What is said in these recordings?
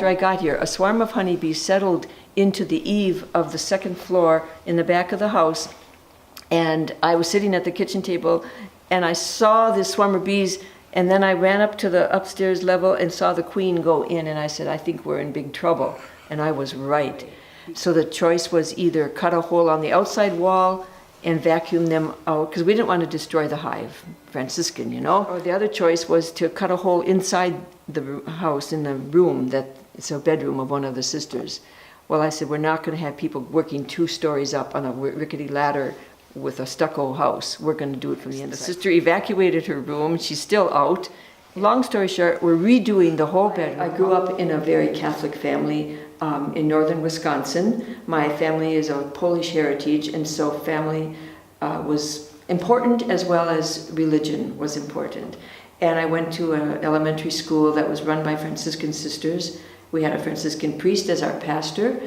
after I got here, a swarm of honeybees settled into the eave of the second floor in the back of the house. And I was sitting at the kitchen table and I saw this swarm of bees, and then I ran up to the upstairs level and saw the queen go in, and I said, I think we're in big trouble. And I was right. So the choice was either cut a hole on the outside wall and vacuum them out, because we didn't want to destroy the hive, Franciscan, you know. Or the other choice was to cut a hole inside the house in the room that it's a bedroom of one of the sisters. Well, I said, we're not going to have people working 2 stories up on a rickety ladder with a stucco house. We're going to do it from the inside. The sister evacuated her room. She's still out. Long story short, we're redoing the whole bedroom. I grew up in a very Catholic family in northern Wisconsin. My family is of Polish heritage, and so family was important as well as religion was important. And I went to an elementary school that was run by Franciscan sisters. We had a Franciscan priest as our pastor.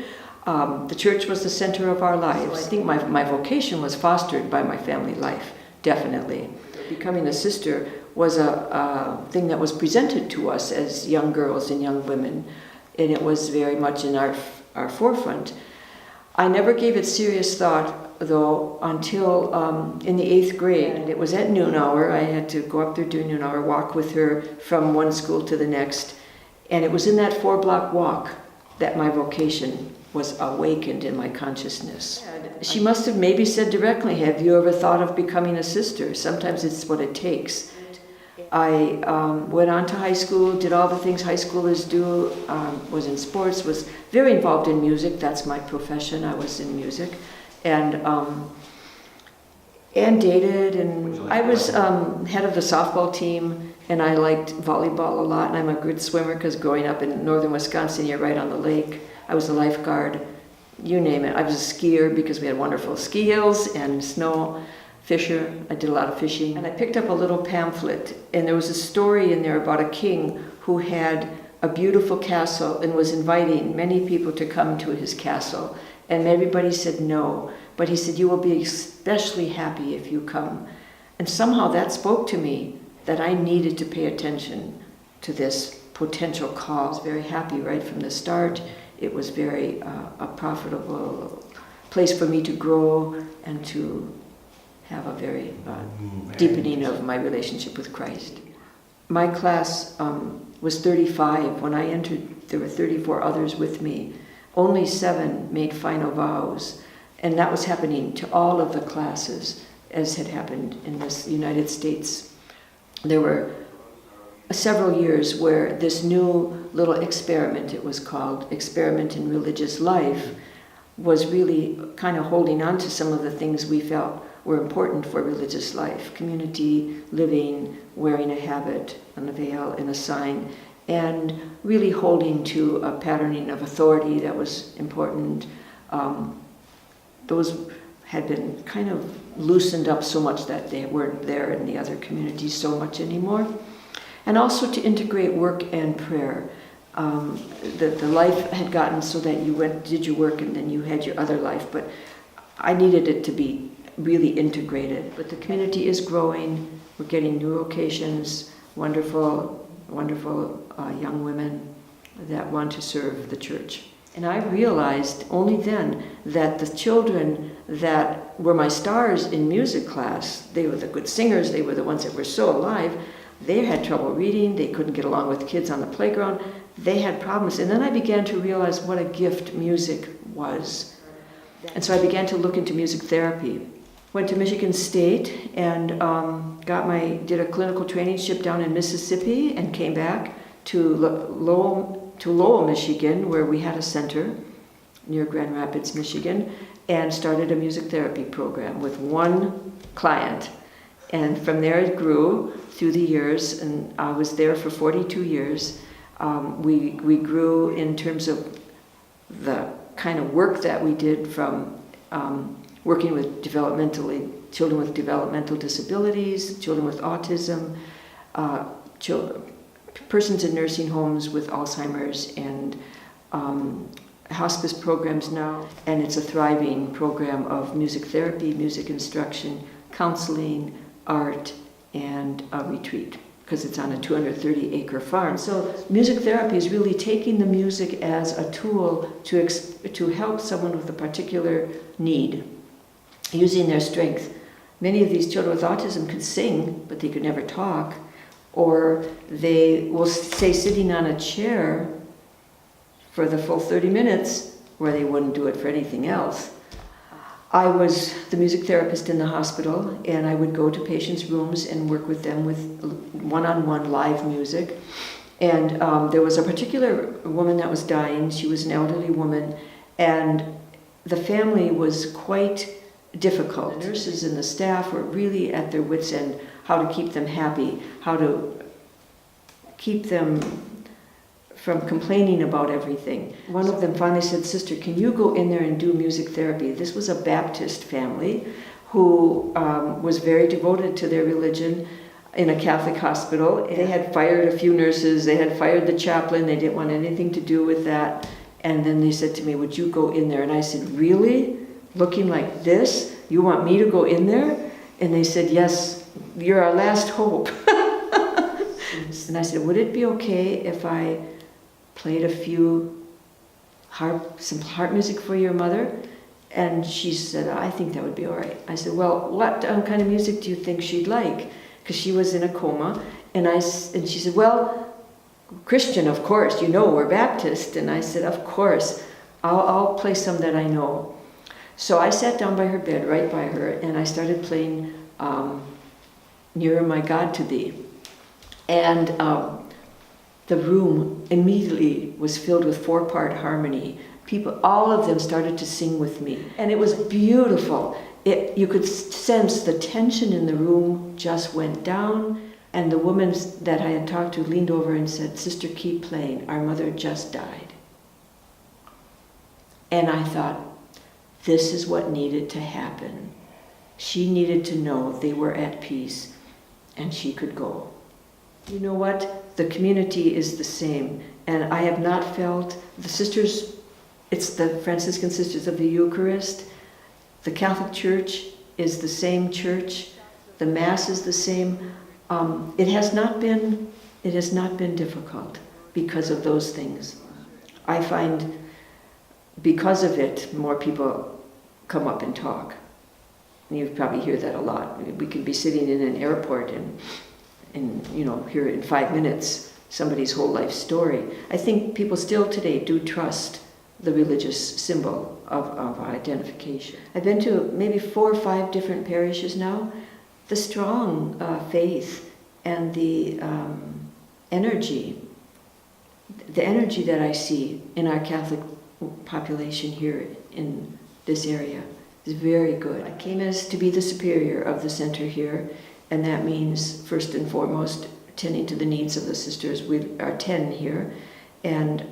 The church was the center of our lives. So I think my vocation was fostered by my family life, definitely. Becoming a sister was a thing that was presented to us as young girls and young women, and it was very much in our forefront. I never gave it serious thought, though, until in the 8th grade. And it was at noon hour. I had to go up there during noon hour, walk with her from one school to the next. And it was in that 4-block walk that my vocation was awakened in my consciousness. She must have maybe said directly, have you ever thought of becoming a sister? Sometimes it's what it takes. I went on to high school, did all the things high schoolers do, was in sports, was very involved in music. That's my profession. I was in music. And dated, and I was head of the softball team, and I liked volleyball a lot, and I'm a good swimmer because growing up in northern Wisconsin, you're right on the lake. I was a lifeguard, you name it. I was a skier because we had wonderful ski hills and snow. Fisher, I did a lot of fishing. And I picked up a little pamphlet, and there was a story in there about a king who had a beautiful castle and was inviting many people to come to his castle. And everybody said no, but he said, you will be especially happy if you come. And somehow that spoke to me that I needed to pay attention to this potential call. I was very happy right from the start. It was very a profitable place for me to grow and to have a very deepening of my relationship with Christ. My class was 35. When I entered, there were 34 others with me. Only 7 made final vows, and that was happening to all of the classes, as had happened in the United States. There were several years where this new little experiment, it was called Experiment in Religious Life, was really kind of holding on to some of the things we felt were important for religious life: community, living, wearing a habit and a veil and a sign, and really holding to a patterning of authority that was important. Those had been kind of loosened up so much that they weren't there in the other communities so much anymore. And also to integrate work and prayer. The life had gotten so that you did your work and then you had your other life, but I needed it to be really integrated. But the community is growing. We're getting new locations, wonderful, wonderful young women that want to serve the church. And I realized only then that the children that were my stars in music class, they were the good singers, they were the ones that were so alive, they had trouble reading, they couldn't get along with kids on the playground, they had problems. And then I began to realize what a gift music was. And so I began to look into music therapy. Went to Michigan State and did a clinical traineeship down in Mississippi and came back to Lowell, Michigan, where we had a center near Grand Rapids, Michigan, and started a music therapy program with one client. And from there it grew through the years, and I was there for 42 years. We grew in terms of the kind of work that we did, from working with children with developmental disabilities, children with autism, persons in nursing homes with Alzheimer's, and hospice programs now. And it's a thriving program of music therapy, music instruction, counseling, art, and a retreat. because it's on a 230-acre farm. So music therapy is really taking the music as a tool to help someone with a particular need, using their strength. Many of these children with autism could sing, but they could never talk, or they will stay sitting on a chair for the full 30 minutes where they wouldn't do it for anything else. I was the music therapist in the hospital, and I would go to patients' rooms and work with them with one-on-one live music. And there was a particular woman that was dying. She was an elderly woman, and the family was quite difficult. The nurses and the staff were really at their wits' end, how to keep them happy, how to keep them from complaining about everything. One of them finally said, "Sister, can you go in there and do music therapy?" This was a Baptist family who was very devoted to their religion in a Catholic hospital. They had fired a few nurses, they had fired the chaplain, they didn't want anything to do with that. And then they said to me, "Would you go in there?" And I said, "Really? Looking like this? You want me to go in there?" And they said, "Yes, you're our last hope." And I said, "Would it be okay if I played some harp music for your mother?" And she said, "I think that would be all right." I said, "Well, what kind of music do you think she'd like?" Because she was in a coma. And she said, "Well, Christian, of course, we're Baptist." And I said, "Of course, I'll play some that I know." So I sat down by her bed, right by her, and I started playing Nearer My God to Thee. And the room immediately was filled with 4-part harmony. People, all of them started to sing with me. And it was beautiful. You could sense the tension in the room just went down. And the woman that I had talked to leaned over and said, "Sister, keep playing. Our mother just died." And I thought, this is what needed to happen. She needed to know they were at peace and she could go. You know what? The community is the same. And I have not felt the sisters, it's the Franciscan Sisters of the Eucharist. The Catholic Church is the same church. The Mass is the same. It has not been difficult because of those things. I find because of it, more people come up and talk. And you probably hear that a lot. We could be sitting in an airport and hear in 5 minutes somebody's whole life story. I think people still today do trust the religious symbol of identification. I've been to maybe 4 or 5 different parishes now. The strong faith and the energy that I see in our Catholic population here in this area is very good. I came as to be the superior of the center here, and that means first and foremost tending to the needs of the sisters. We are 10 here, and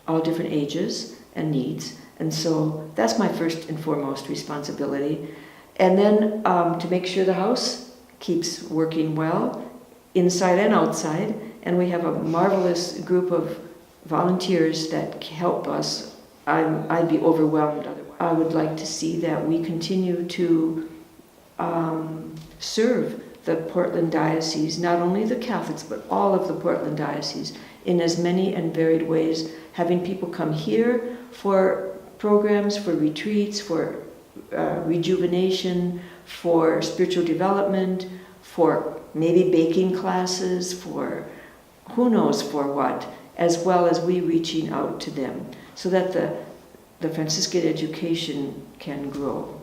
all different ages and needs, and so that's my first and foremost responsibility. And then to make sure the house keeps working well, inside and outside, and we have a marvelous group of volunteers that help us. I'd be overwhelmed otherwise. I would like to see that we continue to serve the Portland Diocese, not only the Catholics, but all of the Portland Diocese, in as many and varied ways, having people come here for programs, for retreats, for rejuvenation, for spiritual development, for maybe baking classes, for who knows for what, as well as we reaching out to them, so that the Franciscan education can grow.